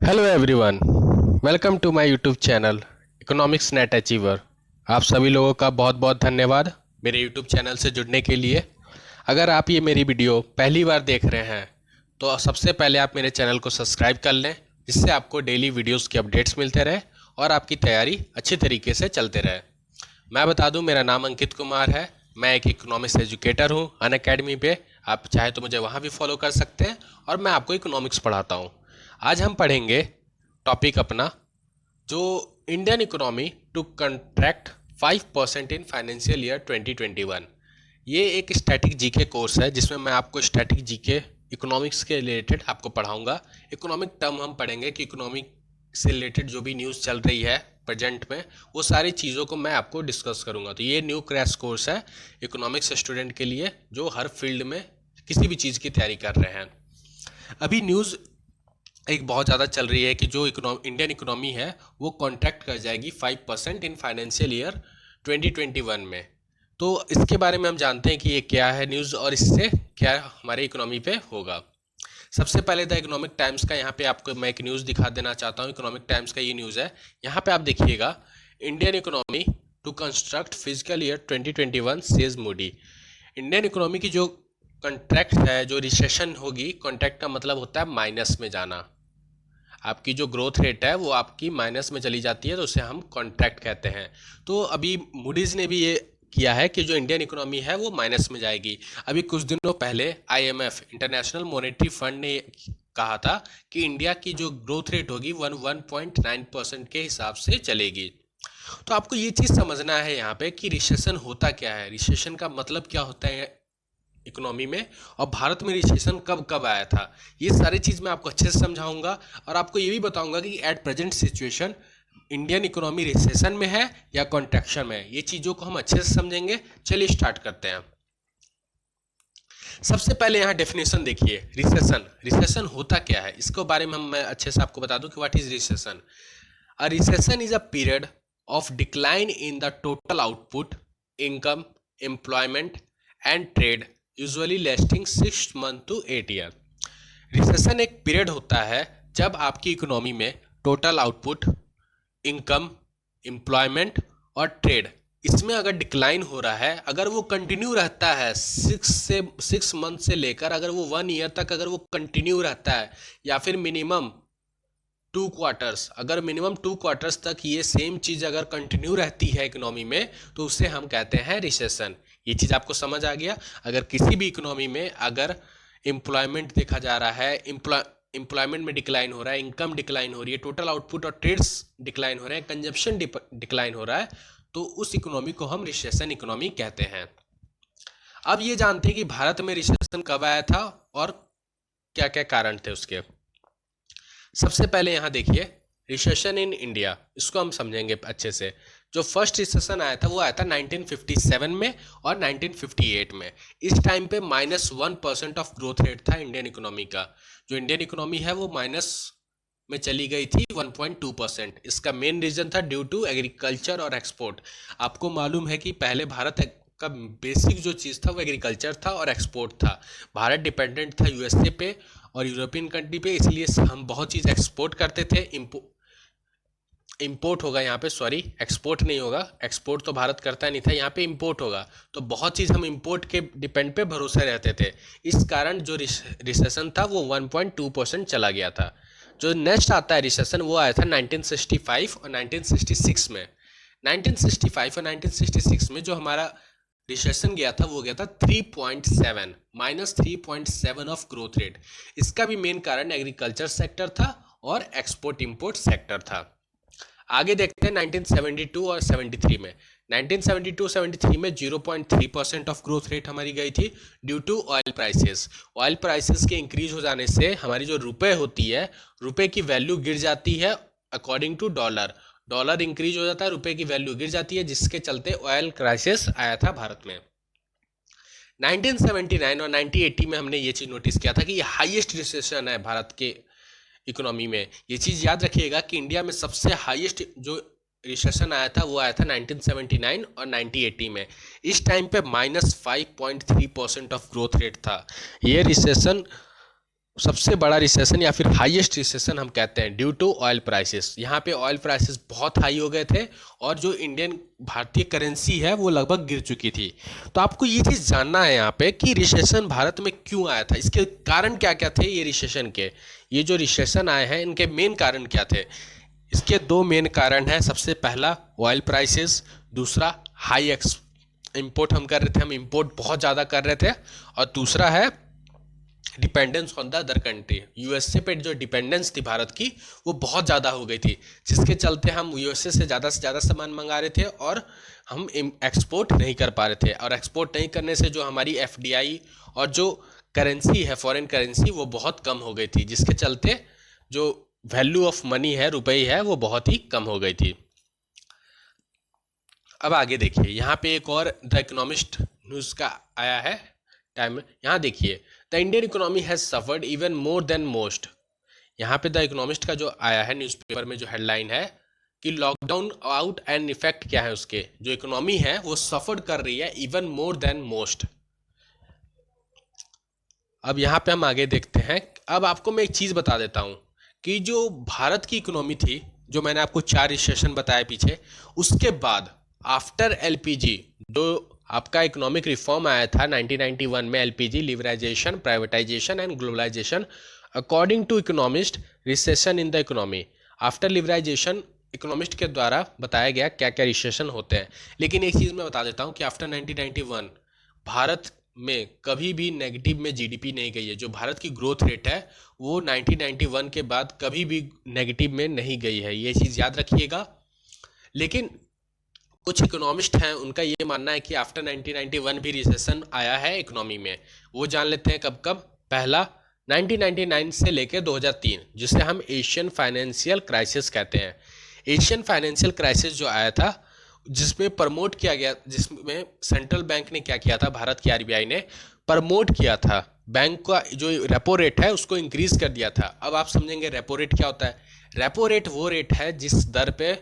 Hello everyone, welcome to my YouTube channel economics net achiever. आप सभी लोगों का बहुत बहुत धन्यवाद मेरे यूट्यूब चैनल से जुड़ने के लिए। अगर आप ये मेरी वीडियो पहली बार देख रहे हैं तो सबसे पहले आप मेरे चैनल को सब्सक्राइब कर लें, जिससे आपको डेली वीडियोस के अपडेट्स मिलते रहे और आपकी तैयारी अच्छी तरीके से चलते रहे। मैं बता दूं, मेरा नाम अंकित कुमार है। मैं एक इकोनॉमिक्स एजुकेटर हूं अनअकैडमी पे। आप चाहे तो मुझे वहां भी फॉलो कर सकते हैं और मैं आपको इकोनॉमिक्स पढ़ाता हूं। आज हम पढ़ेंगे टॉपिक अपना, जो Indian economy to contract 5% in financial year 2021। ये एक स्टैटिक जीके कोर्स है जिसमें मैं आपको स्टैटिक जीके इकोनॉमिक्स के रिलेटेड आपको पढ़ाऊंगा। इकोनॉमिक टर्म हम पढ़ेंगे कि इकोनॉमिक से रिलेटेड जो भी न्यूज़ चल रही है प्रेजेंट में, वो सारी चीज़ों को मैं आपको डिस्कस करूंगा। तो ये न्यू क्रैश कोर्स है इकोनॉमिक्स स्टूडेंट के लिए जो हर फील्ड में किसी भी चीज़ की तैयारी कर रहे हैं। अभी न्यूज़ एक बहुत ज़्यादा चल रही है कि जो इंडियन इकोनॉमी है वो कॉन्ट्रैक्ट कर जाएगी 5% इन फाइनेंशियल ईयर 2021 में। तो इसके बारे में हम जानते हैं कि ये क्या है न्यूज़ और इससे क्या हमारे इकोनॉमी पे होगा। सबसे पहले द इकोनॉमिक टाइम्स का यहाँ पे आपको मैं एक न्यूज़ दिखा देना चाहता हूँ। इकोनॉमिक टाइम्स का ये न्यूज़ है, यहाँ पे आप देखिएगा, Indian economy to construct physical year 2021 says Moody. Indian economy की जो कॉन्ट्रैक्ट है, जो रिसेशन होगी, कॉन्ट्रैक्ट का मतलब होता है माइनस में जाना। आपकी जो ग्रोथ रेट है वो आपकी माइनस में चली जाती है, तो उसे हम कॉन्ट्रैक्ट कहते हैं। तो अभी मूडीज़ ने भी ये किया है कि जो इंडियन इकोनॉमी है वो माइनस में जाएगी। अभी कुछ दिनों पहले आईएमएफ, इंटरनेशनल मॉनेटरी फंड ने कहा था कि इंडिया की जो ग्रोथ रेट होगी 1.9% के हिसाब से चलेगी। तो आपको ये चीज़ समझना है यहाँ पे कि रिसेशन होता क्या है, रिसेशन का मतलब क्या होता है इकोनॉमी में, और भारत में रिसेशन कब कब आया था। ये सारी चीज़ मैं आपको अच्छे से समझाऊंगा और आपको ये भी बताऊंगा कि at present situation Indian economy recession में है या कॉन्ट्रैक्शन में है। ये चीज़ों को हम अच्छे से समझेंगे। चलिए स्टार्ट करते हैं। सबसे पहले यहाँ डेफिनेशन देखिए, रिसेशन। रिसेशन होता क्या है इसके बारे में मैं अच्छे से आपको बता दूं कि what is recession. A recession is a period of decline in the total output, income, employment and trade, usually lasting 6 month to 8 year. Recession एक पीरियड होता है जब आपकी इकोनॉमी में टोटल आउटपुट, इनकम, एम्प्लॉयमेंट और ट्रेड, इसमें अगर डिक्लाइन हो रहा है, अगर वो कंटिन्यू रहता है 6 मंथ से लेकर अगर वो 1 ईयर तक अगर वो कंटिन्यू रहता है, या फिर मिनिमम 2 क्वार्टर्स, अगर मिनिमम 2 क्वार्टर्स तक ये सेम चीज़ अगर कंटिन्यू रहती है इकोनॉमी में, तो उसे हम कहते हैं रिसेशन। ये चीज़ आपको समझ आ गया। अगर किसी भी इकोनॉमी में अगर एम्प्लॉयमेंट देखा जा रहा है, एम्प्लॉयमेंट में डिक्लाइन हो रहा है, इनकम डिक्लाइन हो रही है, टोटल आउटपुट और ट्रेड्स डिक्लाइन हो रहे हैं, कंजप्शन डिक्लाइन हो रहा है, तो उस इकोनॉमी को हम रिसेशन इकोनॉमी कहते हैं। अब ये जानते हैं कि भारत में रिसेशन कब आया था और क्या क्या कारण थे उसके। सबसे पहले यहाँ देखिए, रिसेशन इन इंडिया, इसको हम समझेंगे अच्छे से। जो फर्स्ट रिसेशन आया था वो आया था 1957 में और 1958 में। इस टाइम पे -1% ऑफ ग्रोथ रेट था इंडियन इकोनॉमी का। जो इंडियन इकोनॉमी है वो माइनस में चली गई थी 1.2%। इसका मेन रीजन था ड्यू टू एग्रीकल्चर और एक्सपोर्ट। आपको मालूम है कि पहले भारत का बेसिक जो चीज़ था वो एग्रीकल्चर था और एक्सपोर्ट था। भारत डिपेंडेंट था यूएसए पे और यूरोपियन कंट्री पे, इसलिए हम बहुत चीज़ एक्सपोर्ट करते थे। इंपोर्ट होगा यहाँ पे, सॉरी, एक्सपोर्ट नहीं होगा, एक्सपोर्ट तो भारत करता नहीं था, यहाँ पे इंपोर्ट होगा। तो बहुत चीज़ हम इंपोर्ट के डिपेंड पे भरोसे रहते थे। इस कारण जो रिसेशन था वो 1.2% चला गया था। जो नेक्स्ट आता है रिसेशन वो आया था 1965 और 1966 में। 1965 और 1966 में जो हमारा रिसेशन गया था वो गया था 3.7, -3.7 ऑफ ग्रोथ रेट। इसका भी मेन कारण एग्रीकल्चर सेक्टर था और एक्सपोर्ट इंपोर्ट सेक्टर था। आगे देखते हैं 1972 और 73 में। 1972-73 में 0.3% ऑफ ग्रोथ रेट हमारी गई थी due to oil prices. Oil prices के इंक्रीज हो जाने से हमारी जो रुपए होती है, रुपए की वैल्यू गिर जाती है according to dollar. Dollar increase हो जाता है, रुपए की वैल्यू गिर जाती है, जिसके चलते ऑयल क्राइसिस आया था भारत में। 1979 और 1980 में हमने ये चीज़ नोटिस किया था कि ये हाईएस्ट रिसेशन है भारत के इकोनॉमी में। ये चीज़ याद रखिएगा कि इंडिया में सबसे हाईएस्ट जो रिसेशन आया था वो आया था 1979 और 1980 में। इस टाइम पे -5.3% ऑफ ग्रोथ रेट था। ये रिसेशन सबसे बड़ा रिसेशन या फिर हाईएस्ट रिसेशन हम कहते हैं ड्यू टू ऑयल प्राइसेस। यहाँ पे ऑयल प्राइसेस बहुत हाई हो गए थे और जो इंडियन भारतीय करेंसी है वो लगभग गिर चुकी थी। तो आपको ये चीज़ जानना है यहाँ पे कि रिसेशन भारत में क्यों आया था, इसके कारण क्या क्या थे ये रिसेशन के। ये जो रिसेशन आए हैं इनके मेन कारण क्या थे। इसके दो मेन कारण हैं। सबसे पहला ऑयल प्राइसेस, दूसरा हाई इम्पोर्ट हम कर रहे थे, हम इम्पोर्ट बहुत ज़्यादा कर रहे थे, और दूसरा है dependence on the other country. USA पे जो डिपेंडेंस थी भारत की वो बहुत ज़्यादा हो गई थी, जिसके चलते हम यूएसए से ज़्यादा सामान मंगा रहे थे और हम एक्सपोर्ट नहीं कर पा रहे थे। और एक्सपोर्ट नहीं करने से जो हमारी एफडीआई और जो करेंसी है फॉरेन करेंसी वो बहुत कम हो गई थी, जिसके चलते जो वैल्यू ऑफ मनी है, रुपये है, वो बहुत ही कम हो गई थी। अब आगे देखिए, यहाँ पे एक और द इकोनॉमिस्ट न्यूज़ का आया है टाइम में। यहाँ देखिए, the Indian economy has suffered even more than most. यहाँ पे द इकोनॉमिस्ट का जो आया है न्यूज़पेपर में, जो हेडलाइन है कि लॉकडाउन आउट एंड इफेक्ट क्या है उसके, जो इकोनॉमी है वो सफर कर रही है इवन मोर देन मोस्ट। अब यहाँ पे हम आगे देखते हैं। अब आपको मैं एक चीज़ बता देता हूँ कि जो भारत की इकोनॉमी थी, जो मैंने आपको 4 रिसेशन बताया पीछे, उसके बाद आफ्टर एलपीजी जो आपका इकोनॉमिक रिफॉर्म आया था 1991 में, LPG, liberalisation, privatisation and globalisation, according to economist recession in the economy. After liberalisation economist के द्वारा बताया गया क्या क्या रिसेशन होते हैं। लेकिन एक चीज़ मैं बता देता हूँ कि आफ्टर 1991 भारत में कभी भी नेगेटिव में जीडीपी नहीं गई है। जो भारत की ग्रोथ रेट है वो 1991 के बाद कभी भी नेगेटिव में नहीं गई है, ये चीज़ याद रखिएगा। लेकिन कुछ इकोनॉमिस्ट हैं, उनका ये मानना है कि आफ्टर 1991 भी रिसेशन आया है इकोनॉमी में। वो जान लेते हैं कब कब। पहला 1999 से लेकर 2003, जिसे हम एशियन फाइनेंशियल क्राइसिस कहते हैं। एशियन फाइनेंशियल क्राइसिस जो आया था, जिसमें प्रमोट किया गया, जिसमें सेंट्रल बैंक ने क्या किया था, भारत की आरबीआई ने प्रमोट किया था, बैंक का जो रेपो रेट है उसको इंक्रीज कर दिया था। अब आप समझेंगे रेपो रेट क्या होता है। रेपो रेट वो रेट है जिस दर पे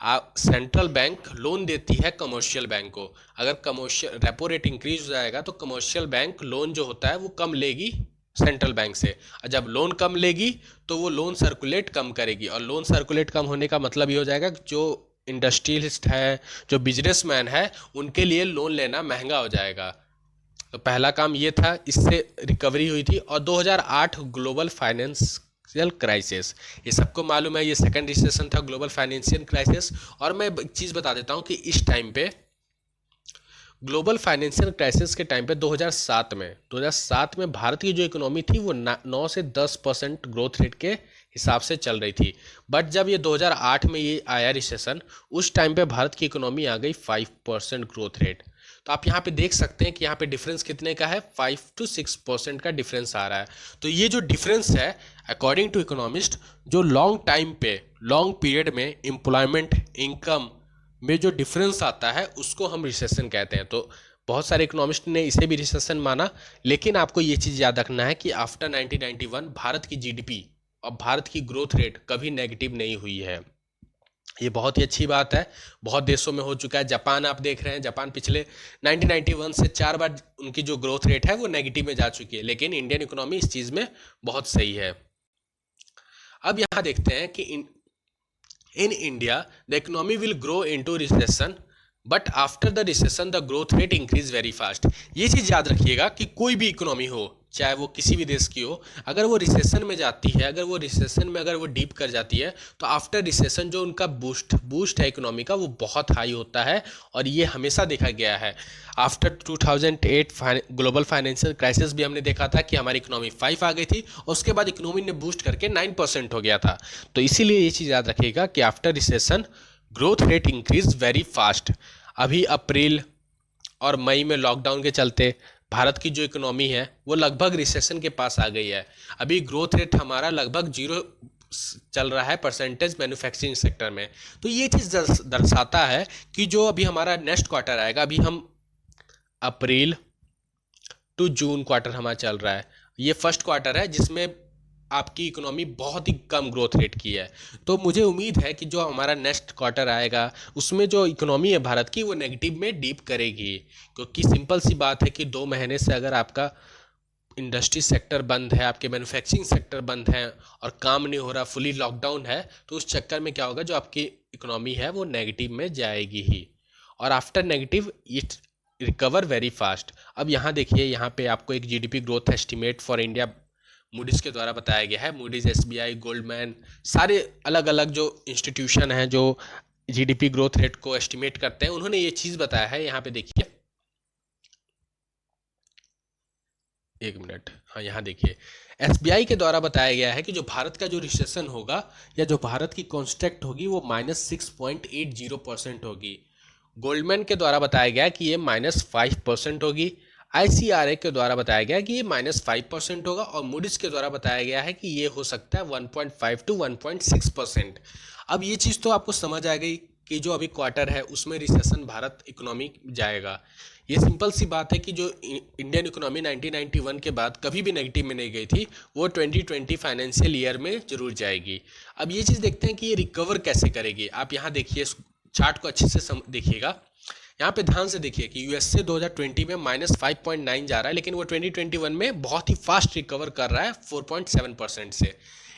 सेंट्रल बैंक लोन देती है कमर्शियल बैंक को। अगर कमर्शियल रेपो रेट इंक्रीज हो जाएगा तो कमर्शियल बैंक लोन जो होता है वो कम लेगी सेंट्रल बैंक से, और जब लोन कम लेगी तो वो लोन सर्कुलेट कम करेगी, और लोन सर्कुलेट कम होने का मतलब ये हो जाएगा कि जो इंडस्ट्रियलिस्ट है, जो बिजनेसमैन है, उनके लिए लोन लेना महंगा हो जाएगा। तो पहला काम ये था, इससे रिकवरी हुई थी। और 2008 ग्लोबल फाइनेंशियल क्राइसिस, ये सबको मालूम है, ये सेकंड रिसेशन था, ग्लोबल फाइनेंशियल क्राइसिस। और मैं एक चीज़ बता देता हूँ कि इस टाइम पे ग्लोबल फाइनेंशियल क्राइसिस के टाइम पे 2007 में भारत की जो इकोनॉमी थी वो 9 से 10% ग्रोथ रेट के हिसाब से चल रही थी। बट जब ये 2008 में ये आया रिसेशन, उस टाइम पे भारत की इकोनॉमी आ गई 5% ग्रोथ रेट। तो आप यहाँ पे देख सकते हैं कि यहाँ पे डिफरेंस कितने का है, 5 to 6% का डिफरेंस आ रहा है। तो ये जो डिफरेंस है अकॉर्डिंग टू इकोनॉमिस्ट, जो लॉन्ग टाइम पे, लॉन्ग पीरियड में एम्प्लॉयमेंट, इनकम में जो डिफरेंस आता है उसको हम रिसेशन कहते हैं। तो बहुत सारे इकोनॉमिस्ट ने इसे भी रिसेशन माना। लेकिन आपको ये चीज़ याद रखना है कि आफ्टर 1991 भारत की जीडीपी और भारत की ग्रोथ रेट कभी नेगेटिव नहीं हुई है। ये बहुत ही अच्छी बात है, बहुत देशों में हो चुका है। जापान आप देख रहे हैं, जापान पिछले 1991 से 4 बार उनकी जो ग्रोथ रेट है वो नेगेटिव में जा चुकी है। लेकिन इंडियन इकोनॉमी इस चीज़ में बहुत सही है। अब यहाँ देखते हैं कि in India, the economy will grow into recession, but after the recession, the growth rate increase very fast. ये चीज़ याद रखिएगा कि कोई भी इकोनॉमी हो, चाहे वो किसी भी देश की हो, अगर वो रिसेशन में जाती है, अगर वो रिसेशन में अगर वो डीप कर जाती है, तो आफ्टर रिसेशन जो उनका बूस्ट है इकोनॉमी का, वो बहुत हाई होता है। और ये हमेशा देखा गया है। आफ्टर 2008 ग्लोबल फाइनेंशियल क्राइसिस भी हमने देखा था कि हमारी इकोनॉमी 5 आ गई थी और उसके बाद इकोनॉमी ने बूस्ट करके 9% हो गया था। तो इसीलिए ये चीज़ याद रखिएगा कि after recession growth rate increase very fast. अभी अप्रैल और मई में लॉकडाउन के चलते भारत की जो इकोनॉमी है वो लगभग रिसेशन के पास आ गई है। अभी ग्रोथ रेट हमारा लगभग 0 चल रहा है परसेंटेज मैन्युफैक्चरिंग सेक्टर में। तो ये चीज़ दर्शाता है कि जो अभी हमारा नेक्स्ट क्वार्टर आएगा, अभी हम अप्रैल टू जून क्वार्टर हमारा चल रहा है, ये फर्स्ट क्वार्टर है जिसमें आपकी इकोनॉमी बहुत ही कम ग्रोथ रेट की है। तो मुझे उम्मीद है कि जो हमारा नेक्स्ट क्वार्टर आएगा उसमें जो इकोनॉमी है भारत की वो नेगेटिव में डीप करेगी, क्योंकि सिंपल सी बात है कि 2 महीने से अगर आपका इंडस्ट्री सेक्टर बंद है, आपके मैन्युफैक्चरिंग सेक्टर बंद है और काम नहीं हो रहा, फुली लॉकडाउन है, तो उस चक्कर में क्या होगा, जो आपकी इकोनॉमी है वो नेगेटिव में जाएगी ही। और after negative it recover very fast. अब यहाँ देखिए, यहाँ पे आपको एक GDP growth estimate for India Moody's के द्वारा बताया गया है। मूडीज़, एसबीआई, गोल्डमैन, सारे अलग अलग जो इंस्टीट्यूशन हैं जो जीडीपी ग्रोथ रेट को एस्टिमेट करते हैं, उन्होंने ये चीज़ बताया है। यहाँ पे देखिए, एक मिनट, हाँ यहाँ देखिए, एसबीआई के द्वारा बताया गया है कि जो भारत का जो रिसेशन होगा या जो भारत की कॉन्स्ट्रैक्ट होगी वो -6.80% होगी। गोल्डमैन के द्वारा बताया गया कि ये -5% होगी। आईसीआरए के द्वारा बताया गया कि ये -5% होगा और मूडिस के द्वारा बताया गया है कि ये हो सकता है 1.5 टू 1.6%। अब ये चीज़ तो आपको समझ आ गई कि जो अभी क्वार्टर है उसमें रिसेशन भारत इकोनॉमी जाएगा। ये सिंपल सी बात है कि जो इंडियन इकोनॉमी 1991 के बाद कभी भी नेगेटिव में नहीं गई थी, वो 2020 फाइनेंशियल ईयर में जरूर जाएगी। अब ये चीज़ देखते हैं कि ये रिकवर कैसे करेगी। आप यहाँ देखिए, चार्ट को अच्छे से देखिएगा। यहाँ पे ध्यान से देखिए कि यूएसए 2020 में -5.9 जा रहा है, लेकिन वो 2021 में बहुत ही फास्ट रिकवर कर रहा है 4.7% से।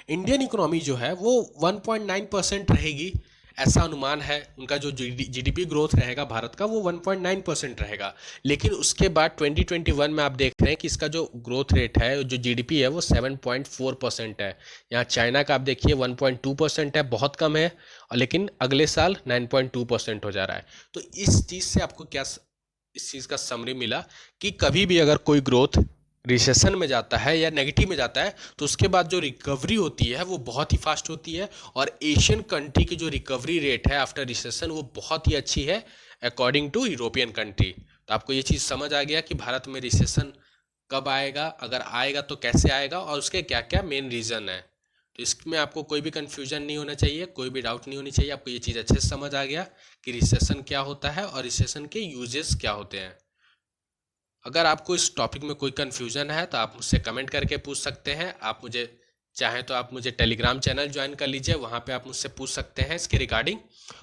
इंडियन इकोनॉमी जो है वो 1.9% रहेगी, ऐसा अनुमान है। उनका जो जीडीपी ग्रोथ रहेगा भारत का वो 1.9% रहेगा। लेकिन उसके बाद 2021 में आप देख रहे हैं कि इसका जो ग्रोथ रेट है, जो जीडीपी है, वो 7.4% है। यहाँ चाइना का आप देखिए 1.2% है, बहुत कम है, और लेकिन अगले साल 9.2% हो जा रहा है। तो इस चीज़ से आपको क्या, इस चीज़ का समरी मिला कि कभी भी अगर कोई ग्रोथ रिसेशन में जाता है या नेगेटिव में जाता है तो उसके बाद जो रिकवरी होती है वो बहुत ही फास्ट होती है। और एशियन कंट्री की जो रिकवरी रेट है आफ्टर रिसेशन वो बहुत ही अच्छी है अकॉर्डिंग टू यूरोपियन कंट्री। तो आपको ये चीज़ समझ आ गया कि भारत में रिसेशन कब आएगा, अगर आएगा तो कैसे आएगा, और उसके क्या क्या मेन रीज़न है। तो इसमें आपको कोई भी कन्फ्यूजन नहीं होना चाहिए, कोई भी डाउट नहीं होनी चाहिए। आपको ये चीज़ अच्छे से समझ आ गया कि रिसेशन क्या होता है और रिसेशन के यूजेस क्या होते हैं। अगर आपको इस टॉपिक में कोई कन्फ्यूज़न है तो आप मुझसे कमेंट करके पूछ सकते हैं। आप मुझे चाहें तो आप मुझे टेलीग्राम चैनल ज्वाइन कर लीजिए, वहाँ पे आप मुझसे पूछ सकते हैं इसके रिगार्डिंग।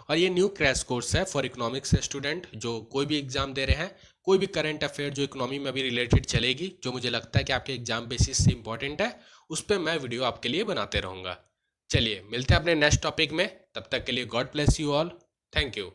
और ये न्यू क्रैश कोर्स है फॉर इकोनॉमिक्स स्टूडेंट जो कोई भी एग्जाम दे रहे हैं, कोई भी करंट अफेयर जो इकोनॉमी में अभी रिलेटेड चलेगी, जो मुझे लगता है कि आपके एग्जाम बेसिस से इंपॉर्टेंट है, उस पर मैं वीडियो आपके लिए बनाते रहूँगा। चलिए मिलते हैं अपने नेक्स्ट टॉपिक में, तब तक के लिए God bless you all, thank you.